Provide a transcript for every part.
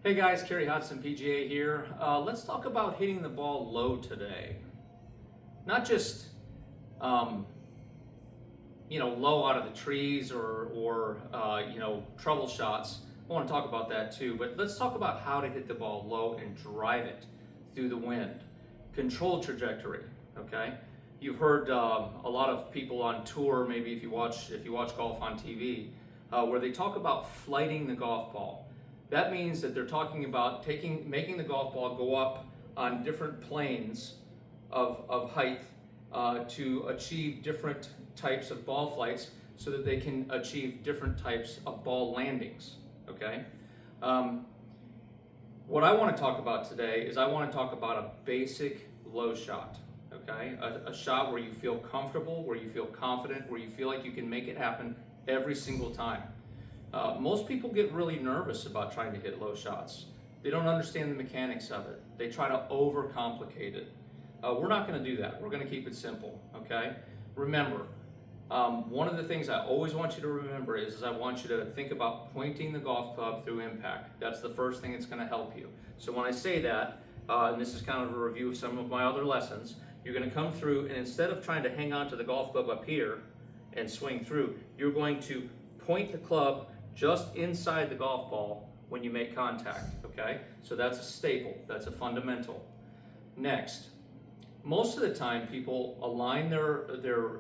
Hey guys, Carey Hodsden PGA here. Let's talk about hitting the ball low today. Not just, um, low out of the trees or trouble shots. I want to talk about that too, but let's talk about how to hit the ball low and drive it through the wind. Controlled trajectory, okay? You've heard a lot of people on tour, maybe if you watch golf on TV, where they talk about flighting the golf ball. That means that they're talking about making the golf ball go up on different planes of height to achieve different types of ball flights so that they can achieve different types of ball landings, okay? What I want to talk about today is I want to talk about a basic low shot, okay? A shot where you feel comfortable, where you feel confident, where you feel like you can make it happen every single time. Most people get really nervous about trying to hit low shots. They don't understand the mechanics of it. They try to overcomplicate it. We're not going to do that. We're going to keep it simple, okay? Remember, one of the things I always want you to remember is I want you to think about pointing the golf club through impact. That's the first thing that's going to help you. So when I say that, and this is kind of a review of some of my other lessons, you're going to come through, and instead of trying to hang on to the golf club up here and swing through, you're going to point the club just inside the golf ball when you make contact, okay? So that's a staple, that's a fundamental. Next, most of the time people align their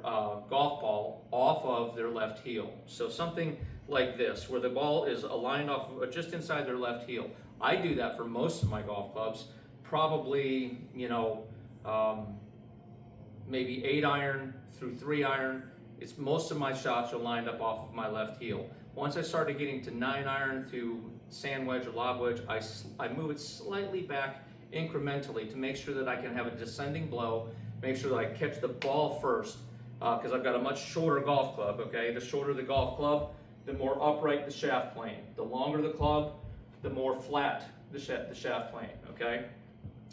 golf ball off of their left heel. So something like this, where the ball is aligned off just inside their left heel. I do that for most of my golf clubs, probably, maybe 8 iron through 3 iron. Most of my shots are lined up off of my left heel. Once I started getting to 9 iron through sand wedge or lob wedge, I move it slightly back incrementally to make sure that I can have a descending blow, make sure that I catch the ball first, because I've got a much shorter golf club, okay? The shorter the golf club, the more upright the shaft plane. The longer the club, the more flat the shaft plane, okay?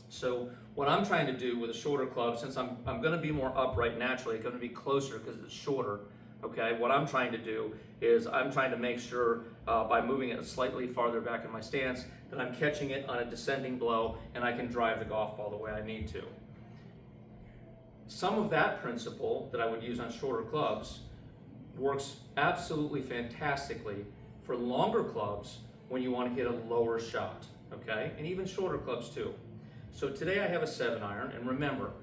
So what I'm trying to do with a shorter club, since I'm going to be more upright naturally, it's going to be closer because it's shorter, okay? What I'm trying to do is I'm trying to make sure by moving it slightly farther back in my stance that I'm catching it on a descending blow and I can drive the golf ball the way I need to. Some of that principle that I would use on shorter clubs works absolutely fantastically for longer clubs when you want to hit a lower shot, okay? And even shorter clubs too. So today I have a 7 iron, and remember,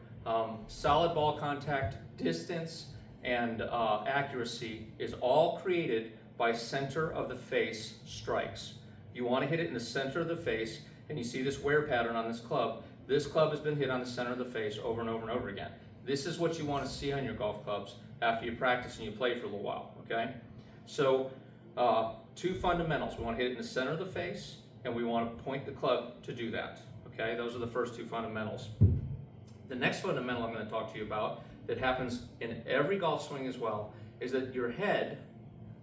solid ball contact, distance, and accuracy is all created by center of the face strikes. You want to hit it in the center of the face, and you see this wear pattern on this club. This club has been hit on the center of the face over and over and over again. This is what you want to see on your golf clubs after you practice and you play for a little while, okay? So 2 fundamentals. We want to hit it in the center of the face, and we want to point the club to do that, okay? Those are the first 2 fundamentals. The next fundamental I'm going to talk to you about that happens in every golf swing as well is that your head,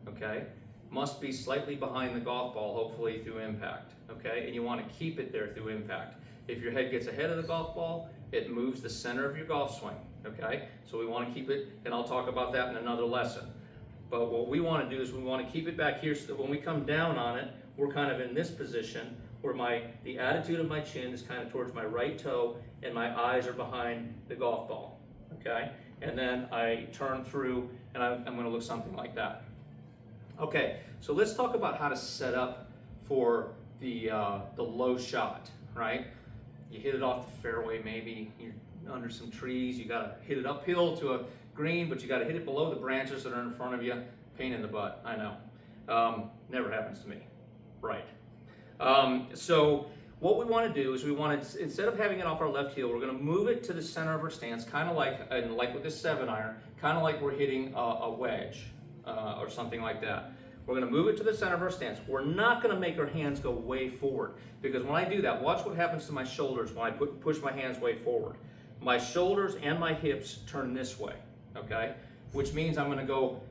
okay, must be slightly behind the golf ball, hopefully through impact, okay? And you want to keep it there through impact. If your head gets ahead of the golf ball, it moves the center of your golf swing, okay? So we want to keep it, and I'll talk about that in another lesson. But what we want to do is we want to keep it back here so that when we come down on it, we're kind of in this position where the attitude of my chin is kind of towards my right toe and my eyes are behind the golf ball, okay? And then I turn through and I'm going to look something like that. Okay, so let's talk about how to set up for the low shot, right? You hit it off the fairway, maybe you're under some trees, you got to hit it uphill to a green, but you got to hit it below the branches that are in front of you. Pain in the butt, I know. Never happens to me, right? So what we want to do is we want to, instead of having it off our left heel, we're going to move it to the center of our stance, kind of like with this 7 iron, kind of like we're hitting a wedge or something like that. We're going to move it to the center of our stance. We're not going to make our hands go way forward, because when I do that, watch what happens to my shoulders when I push my hands way forward. My shoulders and my hips turn this way, okay? Which means I'm going to go,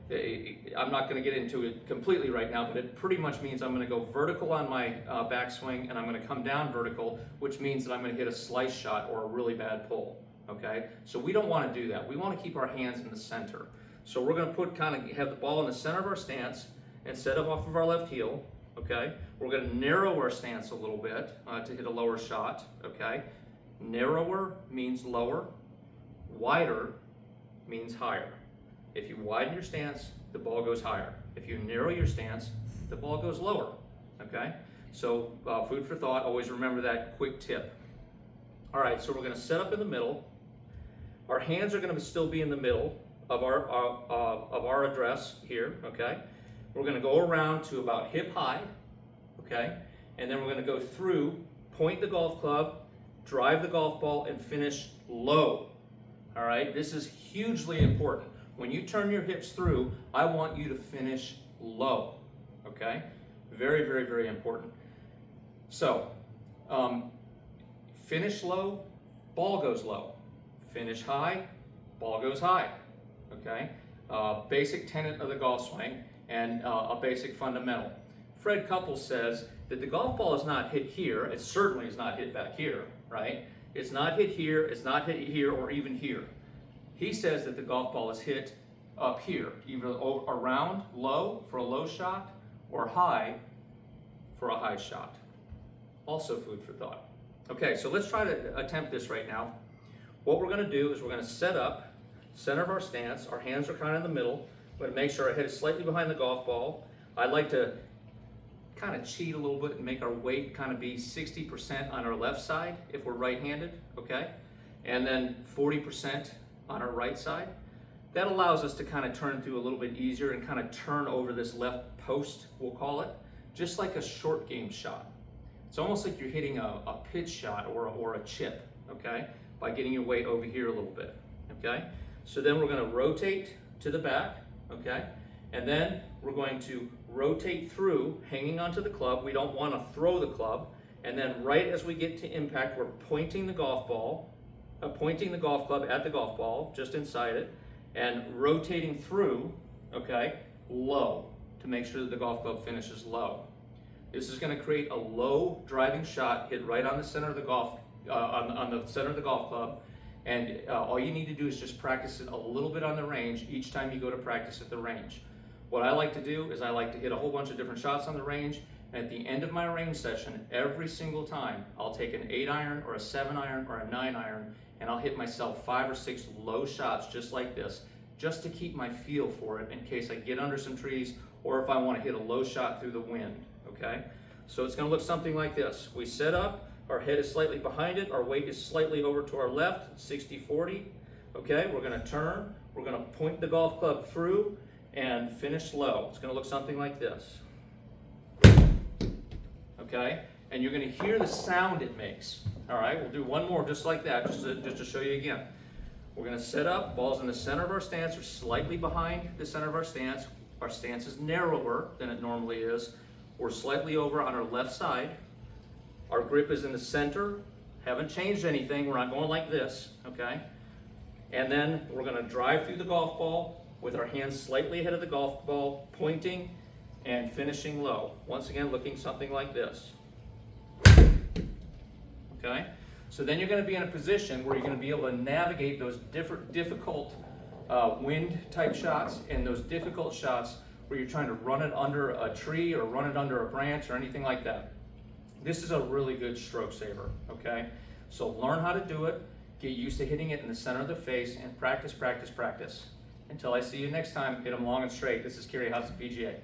I'm not going to get into it completely right now, but it pretty much means I'm going to go vertical on my backswing, and I'm going to come down vertical, which means that I'm going to hit a slice shot or a really bad pull, okay? So we don't want to do that. We want to keep our hands in the center. So we're going to have the ball in the center of our stance instead of off of our left heel, okay? We're going to narrow our stance a little bit to hit a lower shot, okay? Narrower means lower, wider means higher. If you widen your stance, the ball goes higher. If you narrow your stance, the ball goes lower, okay? So food for thought, always remember that quick tip. All right, so we're going to set up in the middle. Our hands are going to still be in the middle of our address here, okay? We're going to go around to about hip high, okay? And then we're going to go through, point the golf club, drive the golf ball, and finish low. All right, this is hugely important. When you turn your hips through, I want you to finish low, okay? Very, very, very important. So, finish low, ball goes low. Finish high, ball goes high, okay? Basic tenet of the golf swing and a basic fundamental. Fred Couples says that the golf ball is not hit here. It certainly is not hit back here, right? It's not hit here, it's not hit here, or even here. He says that the golf ball is hit up here, either around low for a low shot or high for a high shot. Also food for thought. Okay, so let's try to attempt this right now. What we're going to do is we're going to set up, center of our stance, our hands are kind of in the middle. We're going to make sure our head is slightly behind the golf ball. I'd like to kind of cheat a little bit and make our weight kind of be 60% on our left side if we're right-handed, okay? And then 40% on our right side. That allows us to kind of turn through a little bit easier and kind of turn over this left post, we'll call it, just like a short game shot. It's almost like you're hitting a pitch shot or a chip, okay? By getting your weight over here a little bit, okay? So then we're going to rotate to the back, okay? And then we're going to rotate through, hanging onto the club. We don't want to throw the club. And then right as we get to impact, we're pointing the golf ball, pointing the golf club at the golf ball, just inside it, and rotating through, okay, low, to make sure that the golf club finishes low. This is going to create a low driving shot, hit right on the center of the golf on the center of the golf club, and all you need to do is just practice it a little bit on the range each time you go to practice at the range. What I like to do is I like to hit a whole bunch of different shots on the range, and at the end of my range session, every single time, I'll take an 8-iron or a 7-iron or a 9-iron, and I'll hit myself 5 or 6 low shots just like this, just to keep my feel for it in case I get under some trees or if I want to hit a low shot through the wind, okay? So it's going to look something like this. We set up, our head is slightly behind it, our weight is slightly over to our left, 60-40. Okay, we're going to turn, we're going to point the golf club through and finish low. It's going to look something like this. Okay, and you're going to hear the sound it makes. All right, we'll do one more just like that, just to show you again. We're going to set up, ball's in the center of our stance or slightly behind the center of our stance. Our stance is narrower than it normally is. We're slightly over on our left side. Our grip is in the center, haven't changed anything, we're not going like this, okay? And then we're going to drive through the golf ball with our hands slightly ahead of the golf ball, pointing and finishing low. Once again, looking something like this. Okay? So then you're going to be in a position where you're going to be able to navigate those difficult wind type shots and those difficult shots where you're trying to run it under a tree or run it under a branch or anything like that. This is a really good stroke saver, okay? So learn how to do it, get used to hitting it in the center of the face, and practice, practice, practice. Until I see you next time, hit them long and straight. This is Carey, Hodsden PGA.